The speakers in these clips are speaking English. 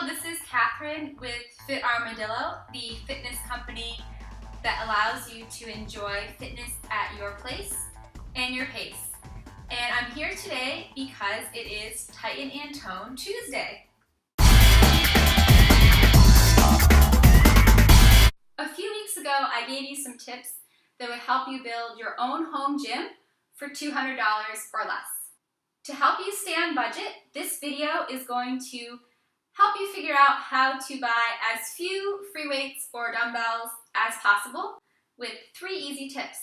Hello, this is Catherine with Armadillo, the fitness company that allows you to enjoy fitness at your place and your pace. And I'm here today because it is Tighten and Tone Tuesday. A few weeks ago, I gave you some tips that would help you build your own home gym for $200 or less. To help you stay on budget, this video is going to help you figure out how to buy as few free weights or dumbbells as possible with 3 easy tips.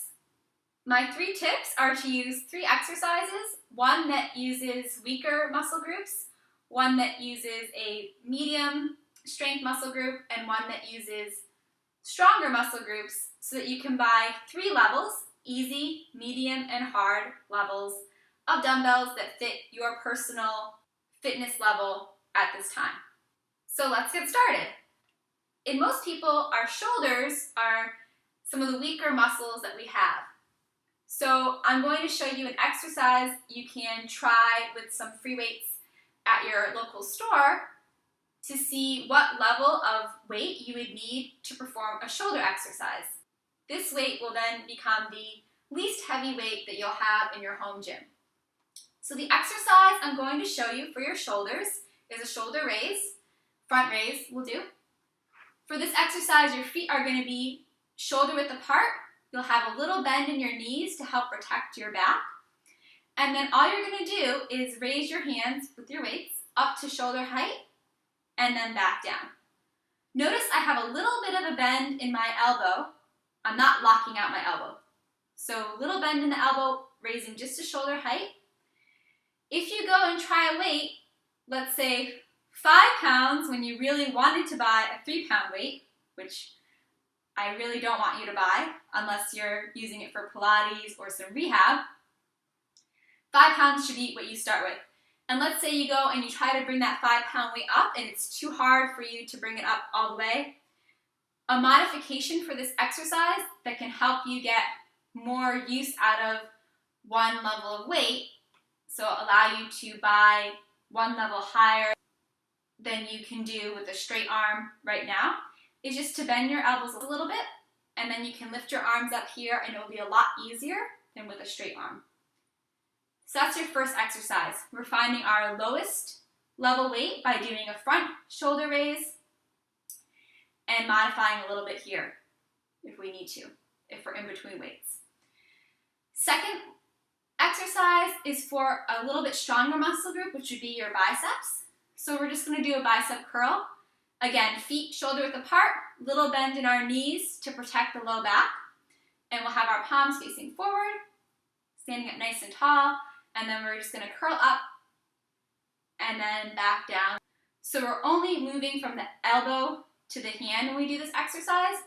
My 3 tips are to use 3 exercises, one that uses weaker muscle groups, one that uses a medium strength muscle group, and one that uses stronger muscle groups so that you can buy 3 levels, easy, medium, and hard levels of dumbbells that fit your personal fitness level at this time. So let's get started. In most people, our shoulders are some of the weaker muscles that we have. So I'm going to show you an exercise you can try with some free weights at your local store to see what level of weight you would need to perform a shoulder exercise. This weight will then become the least heavy weight that you'll have in your home gym. So the exercise I'm going to show you for your shoulders is a shoulder raise. Front raise will do. For this exercise, your feet are going to be shoulder width apart. You'll have a little bend in your knees to help protect your back. And then all you're going to do is raise your hands with your weights up to shoulder height and then back down. Notice I have a little bit of a bend in my elbow. I'm not locking out my elbow. So a little bend in the elbow, raising just to shoulder height. If you go and try a weight, let's say 5 pounds when you really wanted to buy a 3-pound weight, which I really don't want you to buy unless you're using it for Pilates or some rehab, 5 pounds should be what you start with. And let's say you go and you try to bring that 5-pound weight up and it's too hard for you to bring it up all the way. A modification for this exercise that can help you get more use out of one level of weight, so allow you to buy one level higher than you can do with a straight arm right now, is just to bend your elbows a little bit, and then you can lift your arms up here and it will be a lot easier than with a straight arm. So that's your first exercise. We're finding our lowest level weight by doing a front shoulder raise and modifying a little bit here if we need to, if we're in between weights. Second exercise is for a little bit stronger muscle group, which would be your biceps. So we're just going to do a bicep curl. Again, feet shoulder width apart, little bend in our knees to protect the low back. And we'll have our palms facing forward, standing up nice and tall. And then we're just going to curl up and then back down. So we're only moving from the elbow to the hand when we do this exercise.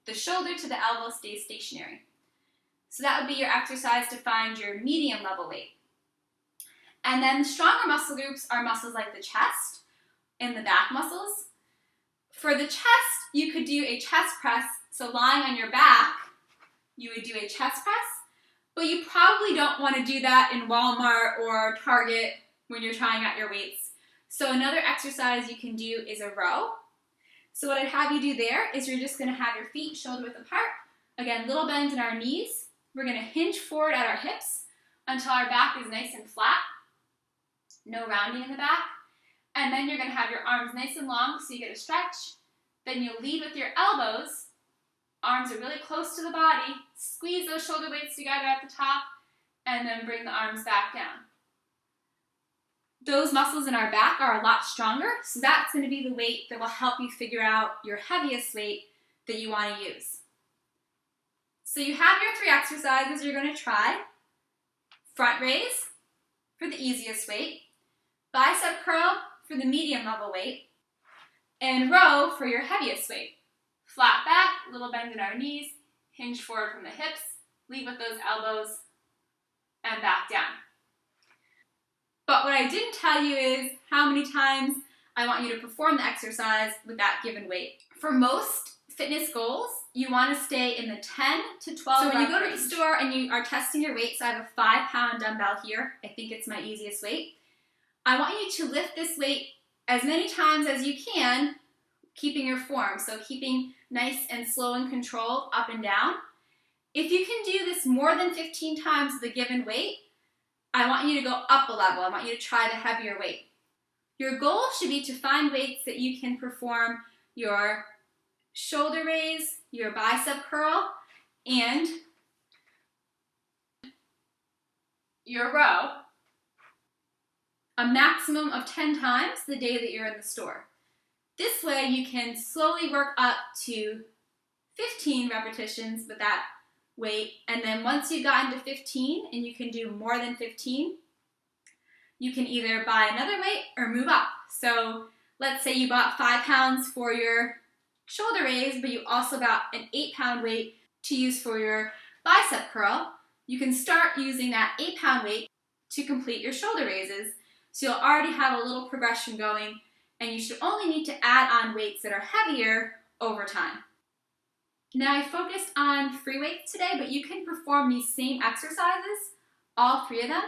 The shoulder to the elbow stays stationary. So that would be your exercise to find your medium level weight. And then the stronger muscle groups are muscles like the chest and the back muscles. For the chest, you could do a chest press. So lying on your back, you would do a chest press. But you probably don't want to do that in Walmart or Target when you're trying out your weights. So another exercise you can do is a row. So what I'd have you do there is you're just going to have your feet shoulder width apart. Again, little bend in our knees. We're going to hinge forward at our hips until our back is nice and flat. No rounding in the back. And then you're going to have your arms nice and long so you get a stretch. Then you'll lead with your elbows. Arms are really close to the body. Squeeze those shoulder blades together at the top and then bring the arms back down. Those muscles in our back are a lot stronger, so that's going to be the weight that will help you figure out your heaviest weight that you want to use. So you have your 3 exercises you're going to try. Front raise for the easiest weight, bicep curl for the medium level weight, and row for your heaviest weight. Flat back, little bend in our knees, hinge forward from the hips, lead with those elbows, and back down. But what I didn't tell you is how many times I want you to perform the exercise with that given weight. For most fitness goals, you want to stay in the 10 to 12 So when you go to the store and you are testing your weight, so I have a 5-pound dumbbell here. I think it's my easiest weight. I want you to lift this weight as many times as you can, keeping your form, so keeping nice and slow and controlled up and down. If you can do this more than 15 times the given weight, I want you to go up a level. I want you to try the heavier weight. Your goal should be to find weights that you can perform your shoulder raise, your bicep curl, and your row a maximum of 10 times the day that you're in the store. This way you can slowly work up to 15 repetitions with that weight, and then once you've gotten to 15 and you can do more than 15, you can either buy another weight or move up. So let's say you bought 5 pounds for your shoulder raise, but you also got an 8-pound weight to use for your bicep curl. You can start using that 8-pound weight to complete your shoulder raises. So you'll already have a little progression going, and you should only need to add on weights that are heavier over time. Now I focused on free weights today, but you can perform these same exercises, all 3 of them,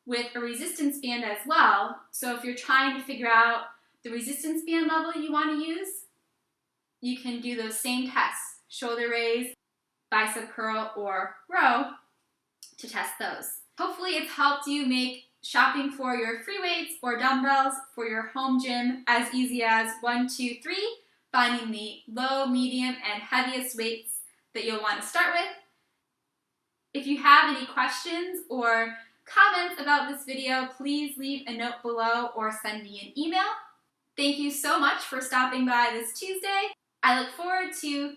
with a resistance band as well. So if you're trying to figure out the resistance band level you want to use, you can do those same tests, shoulder raise, bicep curl, or row, to test those. Hopefully it's helped you make shopping for your free weights or dumbbells for your home gym as easy as 1, 2, 3, finding the low, medium, and heaviest weights that you'll want to start with. If you have any questions or comments about this video, please leave a note below or send me an email. Thank you so much for stopping by this Tuesday. I look forward to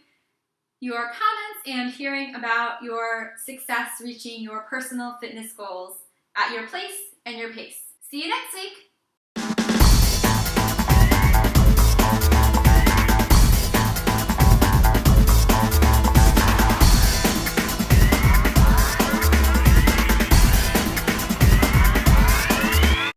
your comments and hearing about your success reaching your personal fitness goals at your place and your pace. See you next week.